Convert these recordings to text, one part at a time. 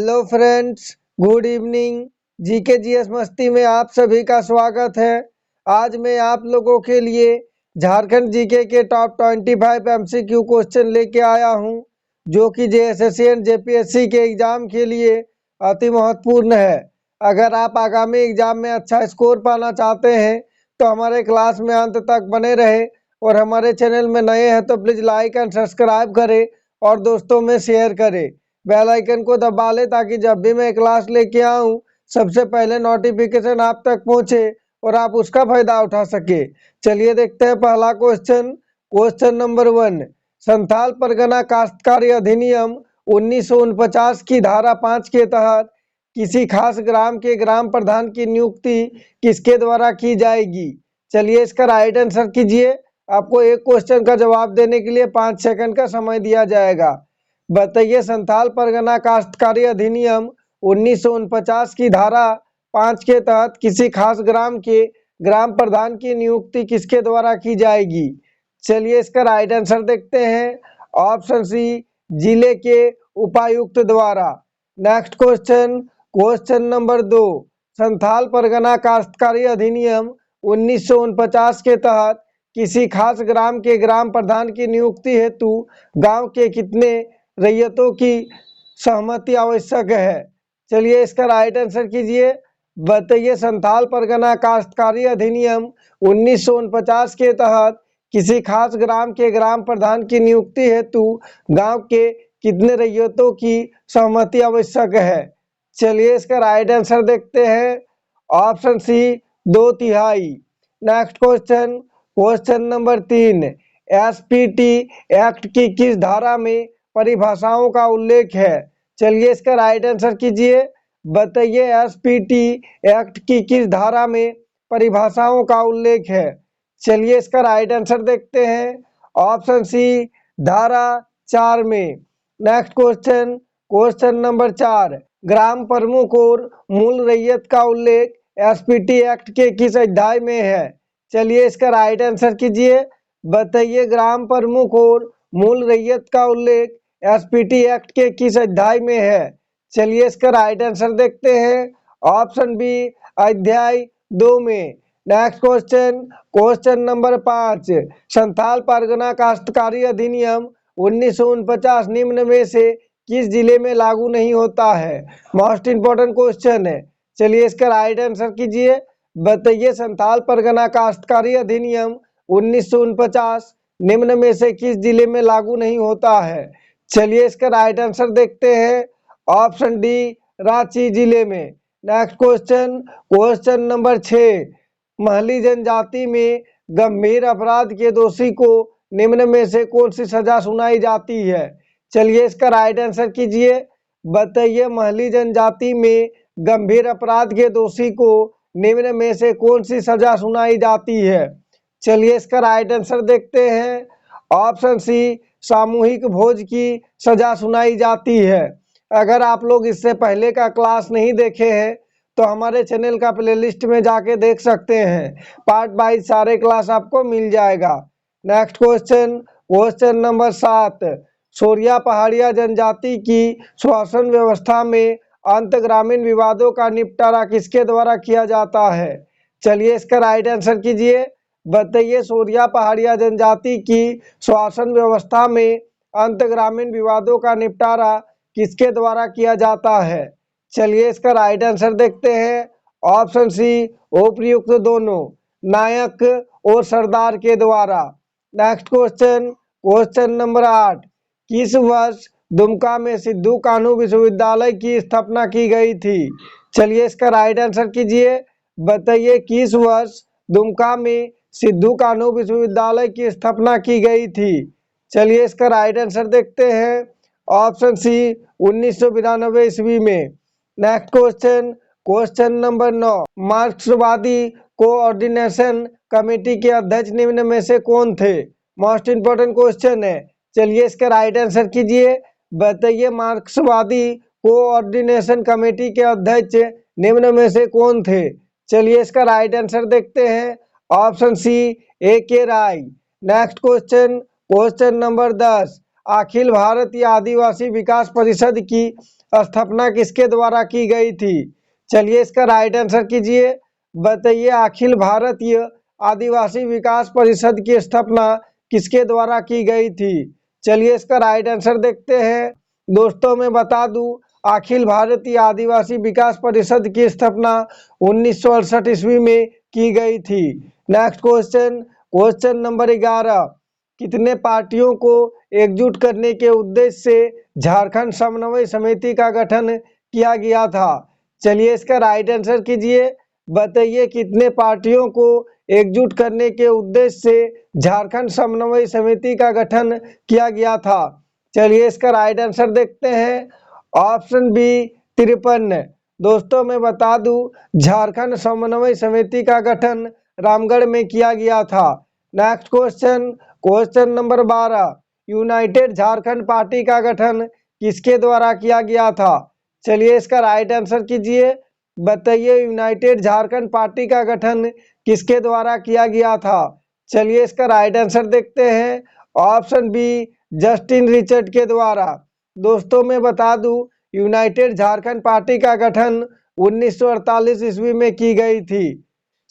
Hello friends, good evening. GK GS मस्ती में आप सभी का स्वागत है। आज मैं आप लोगों के लिए झारखंड जीके के टॉप 25 एमसीक्यू क्वेश्चन लेके आया हूं, जो कि जेएसएससी एंड जेपीएससी के एग्जाम के लिए अति महत्वपूर्ण है। अगर आप आगामी एग्जाम में अच्छा स्कोर पाना चाहते हैं तो हमारे क्लास में अंत तक बने रहे, और हमारे चैनल में नए हैं तो प्लीज़ लाइक एंड सब्सक्राइब करें और दोस्तों में शेयर करें। बेल आइकन को दबा ले ताकि जब भी मैं क्लास लेके आऊं सबसे पहले नोटिफिकेशन आप तक पहुंचे और आप उसका फायदा उठा सके। चलिए देखते हैं पहला क्वेश्चन नंबर 1। संथाल परगना काश्तकारी अधिनियम 1949 की धारा 5 के तहत किसी खास ग्राम के ग्राम प्रधान की नियुक्ति किसके द्वारा की जाएगी? चलिए इसका राइट आंसर कीजिए। आपको एक क्वेश्चन का जवाब देने के लिए 5 सेकंड का समय दिया जाएगा। बताइए, संथाल परगना काश्तकारी अधिनियम 1949 की धारा 5 के तहत किसी खास ग्राम के ग्राम प्रधान की नियुक्ति किसके द्वारा की जाएगी? चलिए इसका राइट आंसर देखते हैं। ऑप्शन सी, जिले के उपायुक्त द्वारा। Next question number 2। Santhal Pargana काश्तकारी अधिनियम 1949 के तहत किसी खास ग्राम के ग्राम प्रधान की नियुक्ति हेतु गांव के कितने रैयतों की सहमति आवश्यक है? चलिए इसका राइट आंसर कीजिए। बताइए, संथाल परगना काश्तकारी अधिनियम 1949 के तहत किसी खास ग्राम के ग्राम प्रधान की नियुक्ति हेतु गांव के कितने रैयतों की सहमति आवश्यक है? चलिए इसका राइट आंसर देखते हैं। Option C, 2/3। Next question number 3। SPT act की किस धारा में परिभाषाओं का उल्लेख है? चलिए इसका राइट आंसर कीजिए। बताइए, एसपीटी एक्ट की किस धारा में परिभाषाओं का उल्लेख है? चलिए इसका राइट आंसर देखते हैं। ऑप्शन सी, धारा 4 में। Next question number 4। ग्राम प्रमुख और मूल रैयत का उल्लेख एसपीटी एक्ट के किस अध्याय में है? चलिए इसका राइट आंसर कीजिए। बताइए, ग्राम प्रमुख और मूल रैयत का उल्लेख एसपीटी एक्ट के किस अध्याय में है? चलिए इसका राइट आंसर देखते हैं। ऑप्शन बी, अध्याय 2 में। Next question number 5। Santhal Pargana काश्तकारी अधिनियम 1949 निम्न में से किस जिले में लागू नहीं होता है? मोस्ट इंपोर्टेंट क्वेश्चन है। चलिए इसका राइट आंसर कीजिए। बताइए, संथाल परगना काश्तकारी अधिनियम 1949 निम्न में से किस जिले में लागू नहीं होता है? चलिए इसका राइट आंसर देखते हैं। ऑप्शन डी, रांची जिले में। Next question number 6। महली जनजाति में गंभीर अपराध के दोषी को निम्न में से कौन सी सजा सुनाई जाती है? चलिए इसका राइट आंसर कीजिए। बताइए, महली जनजाति में गंभीर अपराध के दोषी को निम्न में से कौन सी सजा सुनाई जाती है? चलिए इसका राइट आंसर देखते हैं। ऑप्शन सी, सामूहिक भोज की सजा सुनाई जाती है। अगर आप लोग इससे पहले का क्लास नहीं देखे हैं तो हमारे चैनल का प्लेलिस्ट में जाके देख सकते हैं। पार्ट वाइज सारे क्लास आपको मिल जाएगा। Next question number 7। सोरिया पहाड़िया जनजाति की शासन व्यवस्था में अंत ग्रामीण विवादों का निपटारा किसके द्वारा किया जाता है? चलिए इसका राइट आंसर कीजिए। बताइए, सोरिया पहाड़िया जनजाति की शासन व्यवस्था में अंत ग्रामीण विवादों का निपटारा किसके द्वारा किया जाता है? चलिए इसका राइट आंसर देखते हैं। ऑप्शन सी, उपर्युक्त दोनों, नायक और सरदार के द्वारा। Next question number 8। किस वर्ष दुमका में सिद्धू कान्हू विश्वविद्यालय की स्थापना की गई थी? चलिए इसका राइट आंसर कीजिए। बताइए, किस वर्ष दुमका में सिद्धू कान्हू विश्वविद्यालय की स्थापना की गई थी? चलिए इसका राइट आंसर देखते हैं। ऑप्शन सी, 1992 ईस्वी में। Next question number 9। मार्क्सवादी कोऑर्डिनेशन कमेटी के अध्यक्ष निम्न में से कौन थे? मोस्ट इंपोर्टेंट क्वेश्चन है। चलिए इसका राइट आंसर कीजिए। बताइए, मार्क्सवादी कोऑर्डिनेशन कमेटी के अध्यक्ष निम्न में से कौन थे? चलिए इसका राइट आंसर देखते हैं। Option C, A.K. Rai. Next question number 10। Akhil Bharatiya Adivasi विकास परिषद की स्थापना किसके द्वारा की गई थी? चलिए इसका राइट आंसर कीजिए। बताइए अखिल भारतीय आदिवासी विकास परिषद की स्थापना किसके द्वारा की गई थी? चलिए इसका राइट आंसर देखते हैं। दोस्तों मैं बता दूं, अखिल भारतीय आदिवासी विकास परिषद की स्थापना 1968 ईस्वी में की गई थी। Next question, question number 11। कितने पार्टियों को एकजुट करने के उद्देश्य से झारखंड समन्वय समिति का गठन किया गया था? चलिए इसका राइट आंसर कीजिए। बताइए कितने पार्टियों को एकजुट करने के उद्देश्य से झारखंड समन्वय समिति का गठन किया गया था? चलिए इसका राइट आंसर देखते हैं। Option B 53। दोस्तों मैं बता दूं, झारखंड समन्वय समिति का गठन रामगढ़ में किया गया था। Next question, question number 12। United Jharkhand party का गठन किसके द्वारा किया गया था? चलिए इसका राइट आंसर कीजिए। बताइए यूनाइटेड झारखंड पार्टी का गठन किसके द्वारा किया गया था? चलिए इसका राइट आंसर देखते हैं। ऑप्शन बी जस्टिन रिचर्ड के द्वारा। दोस्तों मैं बता दूं, यूनाइटेड झारखंड पार्टी का गठन 1948 ईस्वी में की गई थी।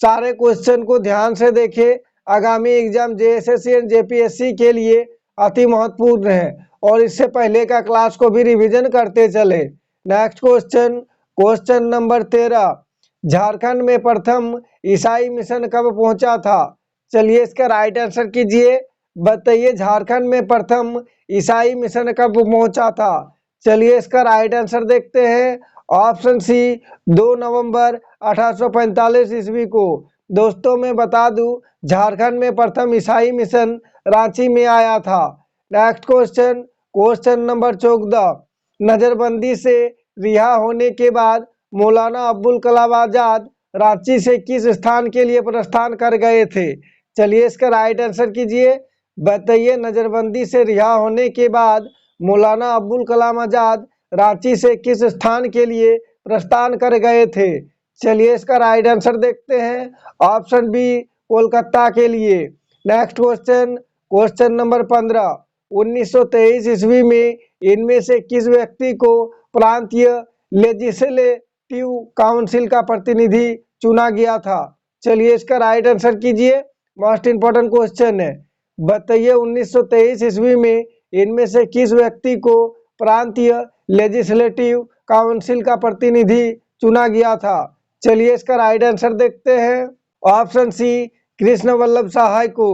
सारे क्वेश्चन को ध्यान से देखें, आगामी एग्जाम जेएसएससी एंड जेपीएससी के लिए अति महत्वपूर्ण है और इससे पहले का क्लास को भी रिवीजन करते चले। Next question, question number 13। Jharkhand में प्रथम ईसाई मिशन कब पहुंचा था? चलिए इसका राइट आंसर कीजिए। बताइए झारखंड में प्रथम ईसाई मिशन कब पहुंचा था? चलिए इसका राइट आंसर देखते हैं। ऑप्शन सी 2 नवंबर 1845 ईस्वी को। दोस्तों मैं बता दूं, झारखंड में प्रथम ईसाई मिशन रांची में आया था। Next question, question number 14। नजरबंदी से रिहा होने के बाद मौलाना अब्दुल कलाम आजाद रांची से किस स्थान के लिए प्रस्थान कर गए थे? चलिए इसका राइट आंसर कीजिए। बताइए नजरबंदी से रिहा होने के बाद मौलाना अब्दुल कलाम आजाद रांची से किस स्थान के लिए प्रस्थान कर गए थे? चलिए इसका राइट आंसर देखते हैं। ऑप्शन बी कोलकाता के लिए। Next question, question number 15। 1923 ईस्वी में इनमें से किस व्यक्ति को प्रांतीय लेजिस्लेटिव काउंसिल का प्रतिनिधि चुना गया था? चलिए इसका राइट आंसर कीजिए। मोस्ट इंपोर्टेंट क्वेश्चन है। बताइए 1923 ईस्वी में इनमें से किस व्यक्ति को प्रांतीय लेजिस्लेटिव काउंसिल का प्रतिनिधि चुना गया था? चलिए इसका राइट आंसर देखते हैं। ऑप्शन सी कृष्ण वल्लभ सहाय को।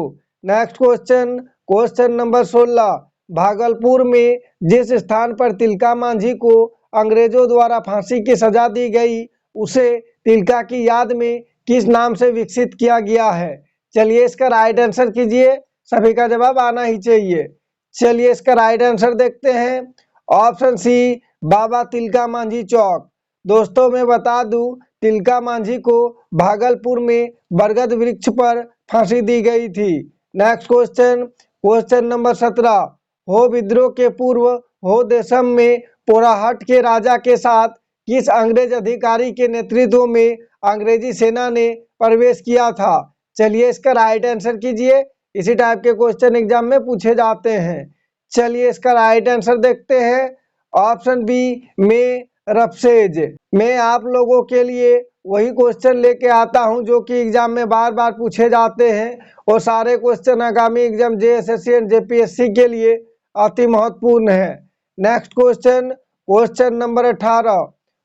Next question, question number 16। Bhagalpur में जिस स्थान पर तिलका मांझी को अंग्रेजों द्वारा फांसी की सजा दी गई, उसे तिलका की याद में किस नाम से विकसित किया गया है? चलिए इसका राइट आंसर कीजिए। सभी का जवाब आना ही चाहिए। चलिए इसका राइट आंसर देखते हैं। ऑप्शन सी बाबा तिलका मांझी चौक। दोस्तों मैं बता दूं, तिलका मांझी को भागलपुर में बरगद वृक्ष पर फांसी दी गई थी। Next question, question number 17। हो विद्रोह के पूर्व हो देशम में पोराहट के राजा के साथ किस अंग्रेज अधिकारी के नेतृत्व में अंग्रेजी सेना ने प्रवेश किया था? चलिए इसका राइट आंसर कीजिए। इसी टाइप के क्वेश्चन एग्जाम में पूछे जाते हैं। चलिए इसका राइट आंसर देखते हैं। ऑप्शन बी में रफसेज। मैं आप लोगों के लिए वही क्वेश्चन लेके आता हूं जो कि एग्जाम में बार बार पूछे जाते हैं और सारे क्वेश्चन आगामी एग्जाम जेएसएससी एंड जेपीएससी के लिए अति महत्वपूर्ण है। Next question, question number 18।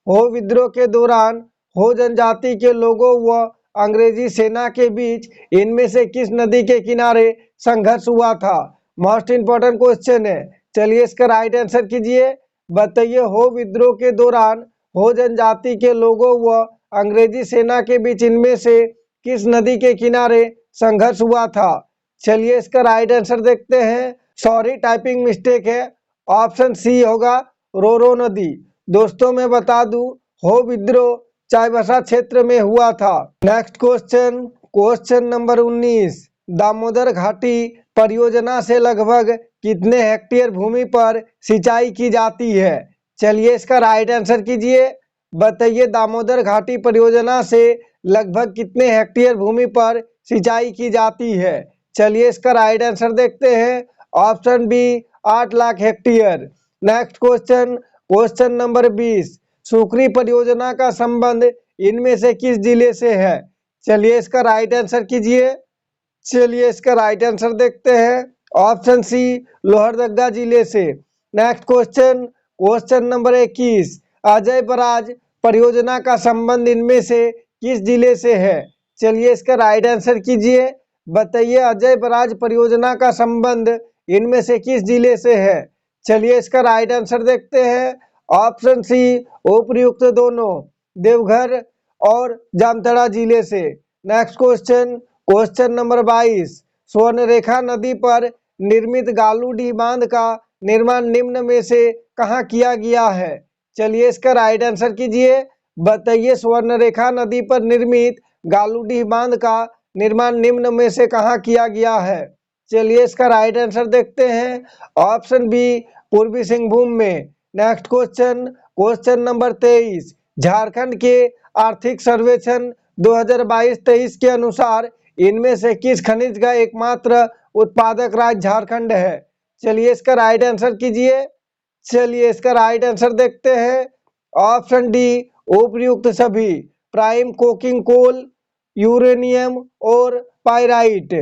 हो विद्रोह के दौरान हो जनजाति के लोगों व अंग्रेजी सेना के बीच इनमें से किस नदी के किनारे संघर्ष हुआ था? मोस्ट इंपोर्टेंट क्वेश्चन है। चलिए इसका राइट आंसर कीजिए। बताइए हो विद्रोह के दौरान हो जनजाति के लोगों व अंग्रेजी सेना के बीच इनमें से किस नदी के किनारे संघर्ष हुआ था? चलिए इसका राइट आंसर देखते हैं। सॉरी टाइपिंग मिस्टेक है। ऑप्शन सी होगा रोरो नदी। दोस्तों मैं बता दूं, हो विद्रोह चाईबासा क्षेत्र में हुआ था। Next question, question number 19। Damodar घाटी परियोजना से लगभग कितने हेक्टेयर भूमि पर सिंचाई की जाती है? चलिए इसका राइट आंसर कीजिए। बताइए दामोदर घाटी परियोजना से लगभग कितने हेक्टेयर भूमि पर सिंचाई की जाती है? चलिए इसका राइट आंसर देखते हैं। Option B 8 lakh hectare. Next question, question number 20, सुक्री परियोजना का संबंध इनमें से किस जिले से है? चलिए इसका राइट आंसर कीजिए। चलिए इसका राइट आंसर देखते हैं। ऑप्शन सी, लोहरदगा जिले से। Next question, question number 21, Ajay barrage परियोजना का संबंध इनमें से किस जिले से है? चलिए इसका राइट आंसर कीजिए। बताइए अजय बराज परियोजना का संबंध इनमें से किस जिले से है? चलिए इसका राइट आंसर देखते हैं। ऑप्शन सी, उपर्युक्त दोनों, देवघर और जामताड़ा जिले से। Next question, question number 22, Swarnarekha नदी पर निर्मित गालूडीह बांध का निर्माण निम्न में से कहाँ किया गया है? चलिए इसका राइट आंसर कीजिए। बताइए स्वर्णरेखा नदी पर निर्मित गालूडीह बांध का निर्माण निम्न में से कहाँ किया गया है? चलिए इसका राइट आंसर देखते हैं। ऑप्शन बी, पूर्वी सिंहभूम में। Next question, question number 23, Jharkhand के आर्थिक सर्वेक्षण 2022-23 के अनुसार इनमें से किस खनिज का एकमात्र उत्पादक राज्य झारखंड है? चलिए इसका राइट आंसर कीजिए। चलिए इसका राइट आंसर देखते हैं। ऑप्शन डी, उपर्युक्त सभी, प्राइम कोकिंग कोल, यूरेनियम और pyrite.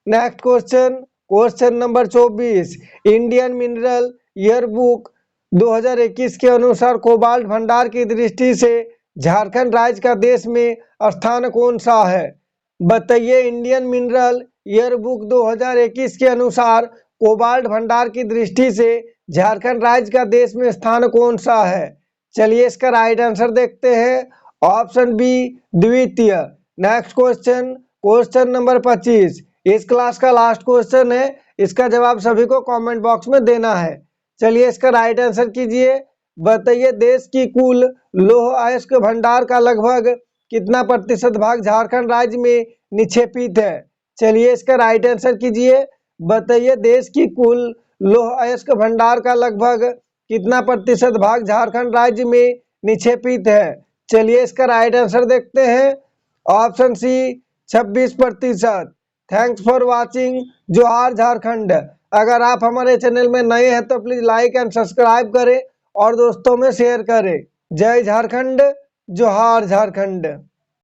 Next question, question number 24, Indian mineral yearbook 2021 के अनुसार कोबाल्ट भंडार की दृष्टि से झारखंड राज्य का देश में स्थान कौन सा है? बताइए इंडियन मिनरल ईयरबुक 2021 के अनुसार कोबाल्ट भंडार की दृष्टि से झारखंड राज्य का देश में स्थान कौन सा है? चलिए इसका राइट आंसर देखते हैं। ऑप्शन बी, द्वितीय। नेक्स्ट क्वेश्चन, क्वेश्चन नंबर 25, इस क्लास का लास्ट क्वेश्चन है। इसका जवाब सभी को कमेंट बॉक्स में देना है। चलिए इसका राइट आंसर कीजिए। बताइए देश की कुल लौह अयस्क भंडार का लगभग कितना प्रतिशत भाग झारखंड राज्य में निक्षेपित है? चलिए इसका राइट आंसर कीजिए। बताइए देश की कुल लौह अयस्क भंडार का लगभग कितना प्रतिशत भाग झारखंड राज्य में निक्षेपित है? चलिए इसका राइट आंसर देखते हैं। Option C, 26%। Thanks for watching. जोहार झारखंड। अगर आप हमारे चैनल में नए हैं तो प्लीज लाइक एंड सब्सक्राइब करें और दोस्तों में शेयर करें। जय झारखंड, जोहार झारखंड।